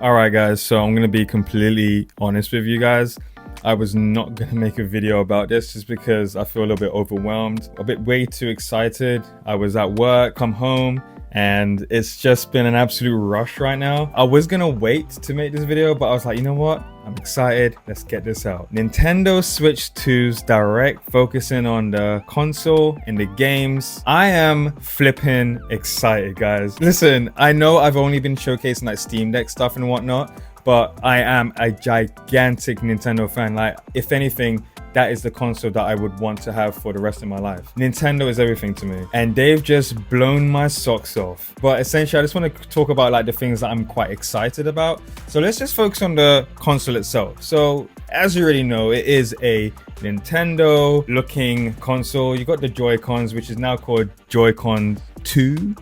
All right, guys, so I'm gonna be completely honest with you guys. I was not gonna make a video about this just because I feel a little bit overwhelmed, a bit way too excited. I was at work, come home, and it's just been an absolute rush right now. I was gonna wait to make this video, but I was like, you know what? I'm excited, let's get this out. Nintendo Switch 2's direct, focusing on the console and the games. I am flipping excited, guys. Listen, I know I've only been showcasing like Steam Deck stuff and whatnot, but I am a gigantic Nintendo fan. Like, if anything, that is the console that I would want to have for the rest of my life. Nintendo is everything to me, and they've just blown my socks off. But essentially, I just want to talk about like the things that I'm quite excited about. So let's just focus on the console itself. So as you already know, it is a Nintendo looking console. You got the Joy-Cons, which is now called Joy-Con 2,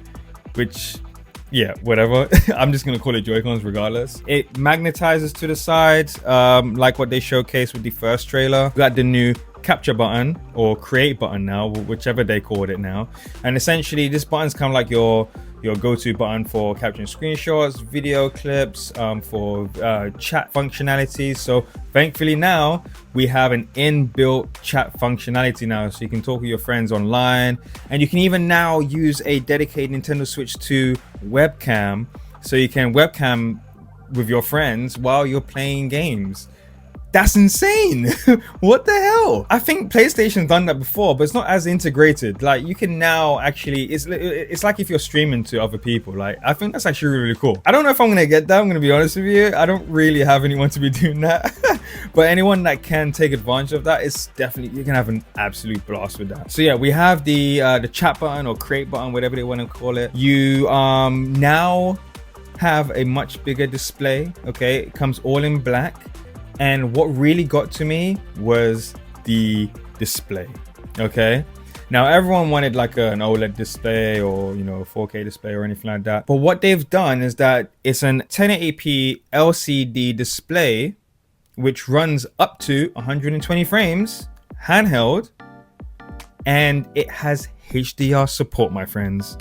which, yeah, whatever. I'm just gonna call it Joy-Cons regardless. It magnetizes to the sides, like what they showcased with the first trailer. We got the new capture button or create button now, whichever they called it now. And essentially, this button's kind of like your go-to button for capturing screenshots, video clips, for chat functionality. So thankfully now we have an inbuilt chat functionality now, so you can talk with your friends online, and you can even now use a dedicated Nintendo Switch 2 webcam, so you can webcam with your friends while you're playing games. That's insane. What the hell? I think PlayStation's done that before, but it's not as integrated. Like, you can now actually, it's like if you're streaming to other people. Like, I think that's actually really, really cool. I don't know if I'm gonna get that, I'm gonna be honest with you. I don't really have anyone to be doing that. But anyone that can take advantage of that, is definitely, you can have an absolute blast with that. So yeah, we have the chat button or create button, whatever they want to call it. You now have a much bigger display. Okay, it comes all in black. And what really got to me was the display. Okay, now everyone wanted like an OLED display or, you know, 4K display or anything like that. But what they've done is that it's an 1080p LCD display which runs up to 120 frames handheld, and it has HDR support, my friends.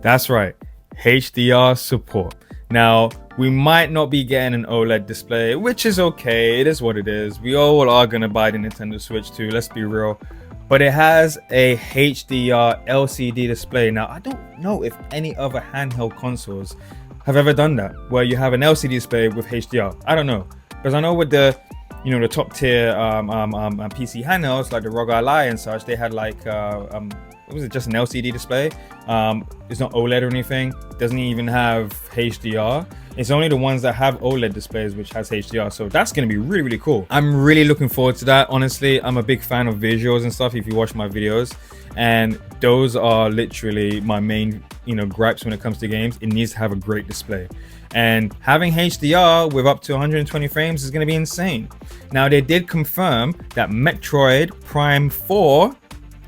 That's right, HDR support. Now, we might not be getting an OLED display, which is okay. It is what it is. We all are going to buy the Nintendo Switch 2, let's be real. But it has a HDR LCD display. Now, I don't know if any other handheld consoles have ever done that, where you have an LCD display with HDR. I don't know. Because I know with the, you know, the top tier PC handhelds, like the ROG Ally and such, they had like, was it just an LCD display? It's not OLED or anything. It doesn't even have HDR. It's only the ones that have OLED displays which has HDR. So that's going to be really, really cool. I'm really looking forward to that. Honestly, I'm a big fan of visuals and stuff if you watch my videos. And those are literally my main, you know, gripes when it comes to games. It needs to have a great display. And having HDR with up to 120 frames is going to be insane. Now, they did confirm that Metroid Prime 4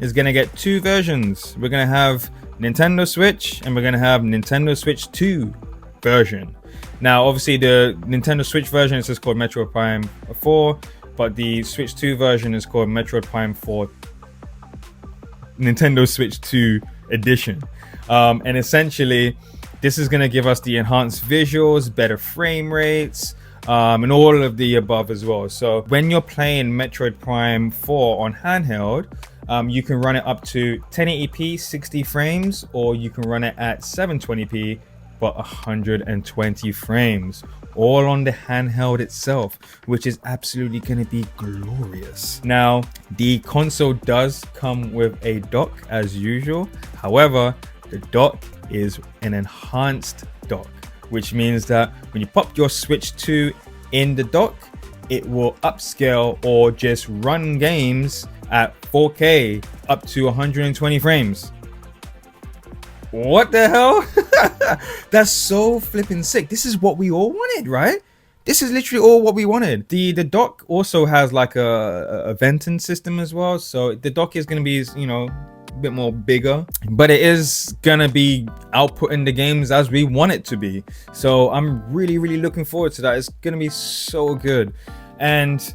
is going to get two versions. We're going to have Nintendo Switch, and we're going to have Nintendo Switch 2 version. Now, obviously, the Nintendo Switch version is just called Metroid Prime 4, but the Switch 2 version is called Metroid Prime 4 Nintendo Switch 2 Edition. And essentially, this is going to give us the enhanced visuals, better frame rates, and all of the above as well. So when you're playing Metroid Prime 4 on handheld, you can run it up to 1080p 60 frames, or you can run it at 720p but 120 frames, all on the handheld itself, which is absolutely going to be glorious. Now, the console does come with a dock as usual. However, the dock is an enhanced dock, which means that when you pop your Switch 2 in the dock, it will upscale or just run games at 4K up to 120 frames. What the hell? That's so flipping sick. This is what we all wanted, right? This is literally all what we wanted. The dock also has like a venting system as well. So the dock is going to be, you know, a bit more bigger, but it is going to be outputting the games as we want it to be. So I'm really, really looking forward to that. It's going to be so good. And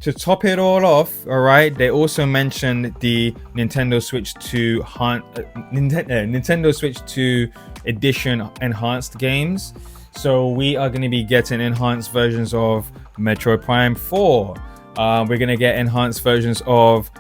to top it all off, all right, they also mentioned the Nintendo Switch 2 Nintendo Switch 2 Edition enhanced games. So we are going to be getting enhanced versions of Metroid Prime 4. We're going to get enhanced versions of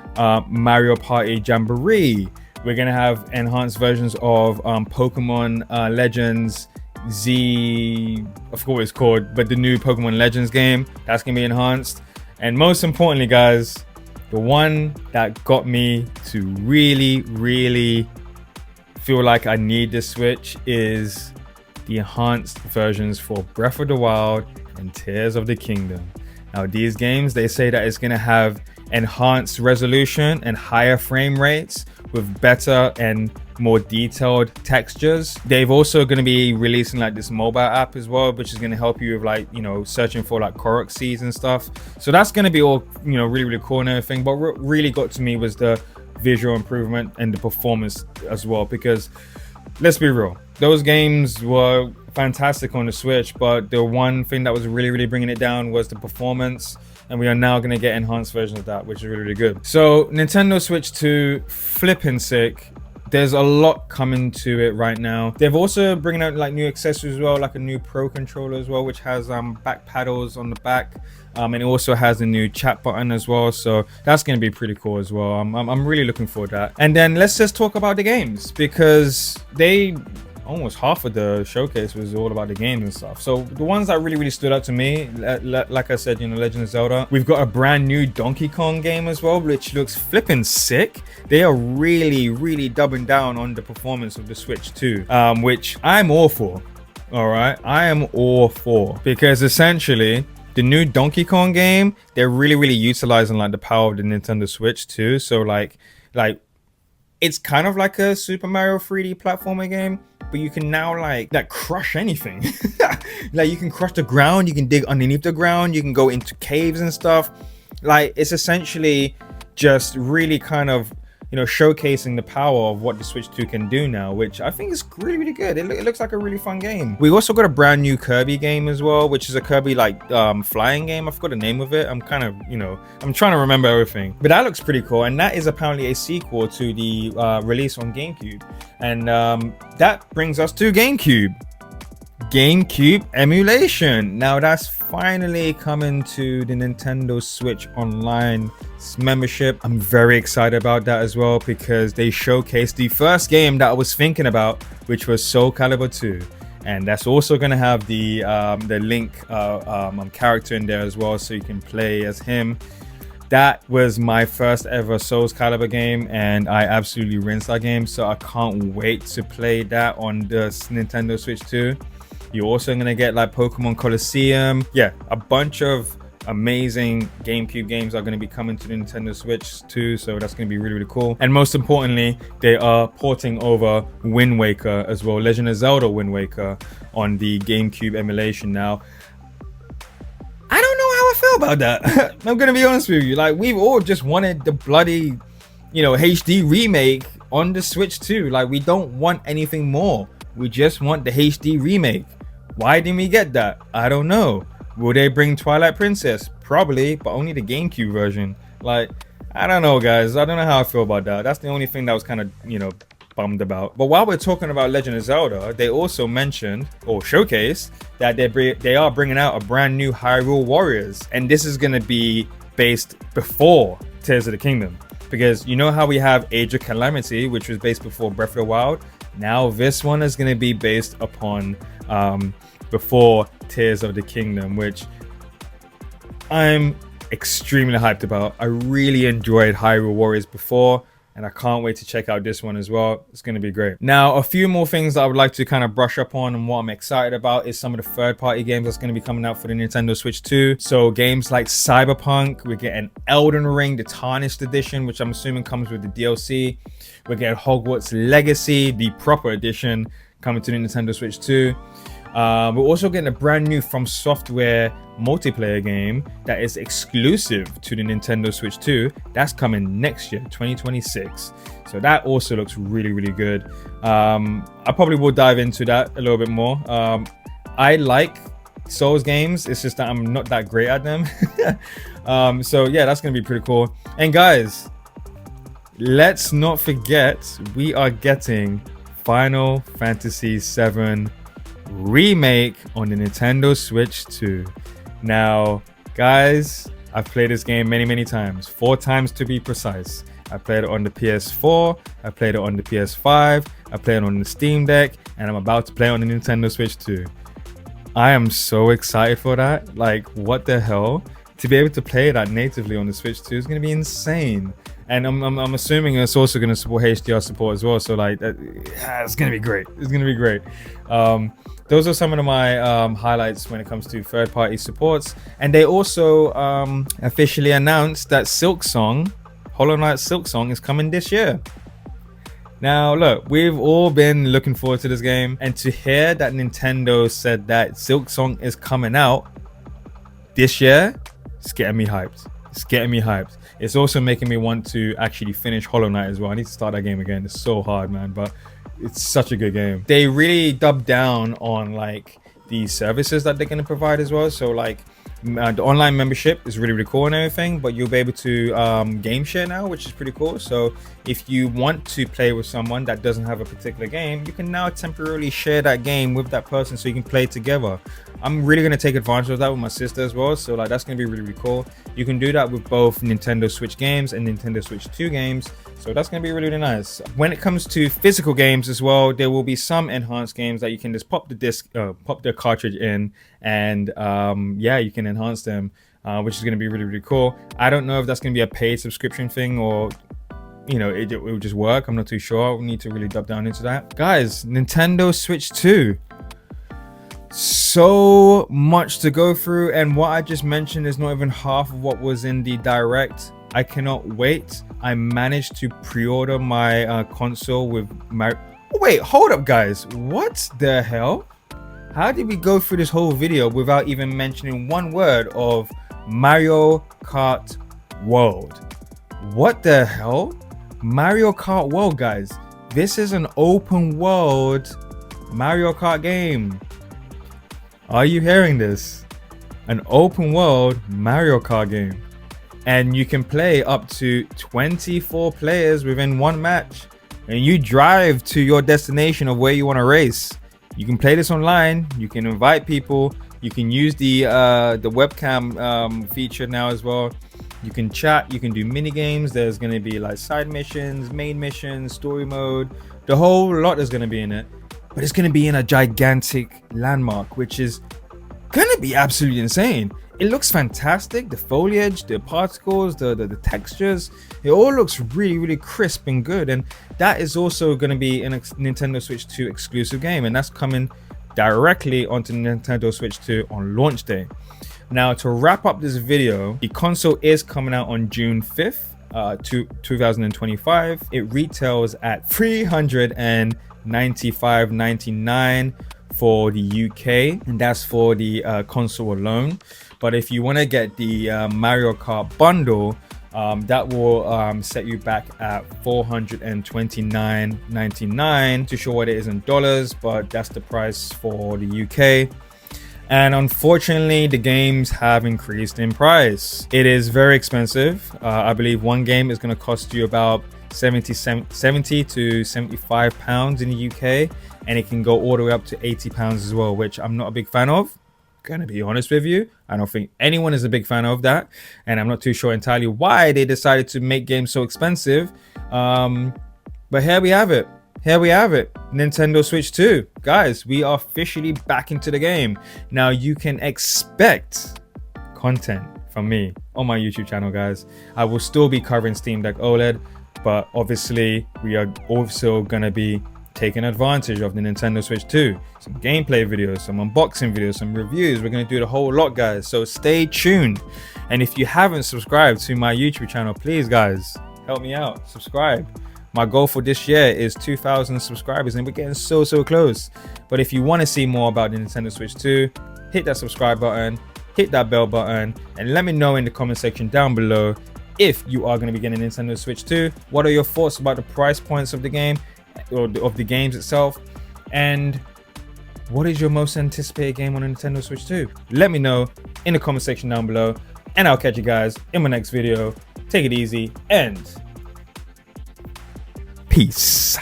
Mario Party Jamboree. We're going to have enhanced versions of Pokemon Legends Z, I forgot what it's called, but the new Pokemon Legends game, that's going to be enhanced. And most importantly, guys, the one that got me to really feel like I need this Switch is the enhanced versions for Breath of the Wild and Tears of the Kingdom. Now these games, they say that it's going to have enhanced resolution and higher frame rates with better and more detailed textures. They've also going to be releasing like this mobile app as well, which is going to help you with like, you know, searching for like Korok seeds and stuff. So that's going to be all, you know, really cool and everything. But what really got to me was the visual improvement and the performance as well, because let's be real, those games were fantastic on the Switch, but the one thing that was really bringing it down was the performance, and we are now going to get enhanced versions of that, which is really good. So Nintendo Switch 2, flipping sick. There's a lot coming to it right now. They've also bringing out like new accessories as well, like a new Pro controller as well, which has back paddles on the back, and it also has a new chat button as well. So that's going to be pretty cool as well. I'm really looking forward to that. And then let's just talk about the games, because almost half of the showcase was all about the games and stuff. So the ones that really stood out to me, like I said, you know, Legend of Zelda. We've got a brand new Donkey Kong game as well, which looks flipping sick. They are really doubling down on the performance of the Switch 2, which I'm all for. All right, I am all for, because essentially the new Donkey Kong game, they're really utilizing like the power of the Nintendo Switch 2. So like it's kind of like a Super Mario 3D platformer game, but you can now like crush anything. Like you can crush the ground, you can dig underneath the ground, you can go into caves and stuff. Like it's essentially just really kind of, you know, showcasing the power of what the Switch 2 can do now, which I think is really good. It looks like a really fun game. We also got a brand new Kirby game as well, which is a Kirby like flying game. I forgot the name of it. I'm kind of, you know, I'm trying to remember everything, but that looks pretty cool. And that is apparently a sequel to the release on GameCube. And that brings us to GameCube emulation. Now that's finally coming to the Nintendo Switch Online membership. I'm very excited about that as well, because they showcased the first game that I was thinking about, which was Soul Calibur 2, and that's also going to have the Link character in there as well, so you can play as him. That was my first ever Soul Calibur game, and I absolutely rinsed that game, so I can't wait to play that on the Nintendo Switch 2. You're also going to get like Pokemon Colosseum. Yeah, a bunch of amazing GameCube games are going to be coming to the Nintendo Switch too, so that's going to be really cool. And most importantly, they are porting over Wind Waker as well, Legend of Zelda Wind Waker, on the GameCube emulation. Now I don't know how I feel about that. I'm going to be honest with you, like we've all just wanted the bloody, you know, HD remake on the Switch 2. Like we don't want anything more, we just want the HD remake. Why didn't we get that? I don't know. Will they bring Twilight Princess? Probably, but only the GameCube version. Like, I don't know, guys. I don't know how I feel about that. That's the only thing that was kind of, you know, bummed about. But while we're talking about Legend of Zelda, they also mentioned or showcased that they are bringing out a brand new Hyrule Warriors, and this is going to be based before Tears of the Kingdom, because you know how we have Age of Calamity, which was based before Breath of the Wild. Now this one is going to be based upon before Tears of the Kingdom, which I'm extremely hyped about. I really enjoyed Hyrule Warriors before, and I can't wait to check out this one as well. It's going to be great. Now, a few more things that I would like to kind of brush up on, and what I'm excited about is some of the third-party games that's going to be coming out for the Nintendo Switch 2. So games like Cyberpunk, we're getting Elden Ring, the Tarnished Edition, which I'm assuming comes with the DLC. We're getting Hogwarts Legacy, the proper edition, coming to the Nintendo Switch 2. We're also getting a brand new From Software multiplayer game that is exclusive to the Nintendo Switch 2. That's coming next year, 2026. So that also looks really good. I probably will dive into that a little bit more. I like Souls games, it's just that I'm not that great at them. So yeah, that's gonna be pretty cool. And guys, let's not forget, we are getting Final Fantasy VII remake on the Nintendo Switch 2. Now, guys, I've played this game many times, 4 times to be precise. I played it on the PS4, I played it on the PS5, I played it on the Steam Deck, and I'm about to play it on the Nintendo Switch 2. I am so excited for that. Like, what the hell? To be able to play that natively on the Switch 2 is going to be insane. And I'm assuming it's also going to support HDR support as well. So like, it's going to be great. It's going to be great. Those are some of my highlights when it comes to third-party supports. And they also officially announced that Hollow Knight Silksong is coming this year. Now, look, we've all been looking forward to this game. And to hear that Nintendo said that Silksong is coming out this year, it's getting me hyped. It's getting me hyped. It's also making me want to actually finish Hollow Knight as well. I need to start that game again. It's so hard, man, but it's such a good game. They really dubbed down on like the services that they're going to provide as well. So like the online membership is really cool and everything, but you'll be able to game share now, which is pretty cool. So if you want to play with someone that doesn't have a particular game, you can now temporarily share that game with that person so you can play together. I'm really going to take advantage of that with my sister as well. So like that's going to be really cool. You can do that with both Nintendo Switch games and Nintendo Switch 2 games. So that's going to be really nice. When it comes to physical games as well, there will be some enhanced games that you can just pop the cartridge in, and yeah, you can enhance them, which is going to be really cool. I don't know if that's going to be a paid subscription thing or, you know, it will just work. I'm not too sure. We need to really dub down into that. Guys, Nintendo Switch 2. So much to go through, and what I just mentioned is not even half of what was in the direct. I cannot wait. I managed to pre-order my console with my... Wait, hold up, guys. What the hell? How did we go through this whole video without even mentioning one word of Mario Kart World? What the hell? Mario Kart World, guys. This is an open world Mario Kart game. Are you hearing this? An open world Mario Kart game. And you can play up to 24 players within one match. And you drive to your destination of where you want to race. You can play this online. You can invite people. You can use the webcam feature now as well. You can chat. You can do mini games. There's going to be like side missions, main missions, story mode. The whole lot is going to be in it. But it's going to be in a gigantic landmark, which is going to be absolutely insane. It looks fantastic. The foliage, the particles, the textures, it all looks really crisp and good. And that is also going to be a Nintendo Switch 2 exclusive game. And that's coming directly onto Nintendo Switch 2 on launch day. Now, to wrap up this video, the console is coming out on June 5th, 2025. It retails at $395.99 for the UK, and that's for the console alone. But if you want to get the Mario Kart bundle, that will set you back at $429.99. Too sure what it is in dollars, but that's the price for the UK. And unfortunately, the games have increased in price. It is very expensive. I believe one game is going to cost you about 70 to 75 pounds in the UK, and it can go all the way up to 80 pounds as well, which I'm not a big fan of. Gonna be honest with you, I don't think anyone is a big fan of that, and I'm not too sure entirely why they decided to make games so expensive. But here we have it. Nintendo Switch 2. Guys, we are officially back into the game. Now you can expect content from me on my YouTube channel, guys. I will still be covering Steam Deck OLED, but obviously we are also gonna be taking advantage of the Nintendo Switch 2. Some gameplay videos, some unboxing videos, some reviews. We're gonna do the whole lot, guys, so stay tuned. And if you haven't subscribed to my YouTube channel, please guys, help me out, subscribe. My goal for this year is 2,000 subscribers, and we're getting so close. But if you want to see more about the Nintendo Switch 2, hit that subscribe button, hit that bell button, and let me know in the comment section down below if you are going to be getting Nintendo Switch 2. What are your thoughts about the price points of the game, or of the games itself, and what is your most anticipated game on Nintendo Switch 2? Let me know in the comment section down below, and I'll catch you guys in my next video. Take it easy and peace.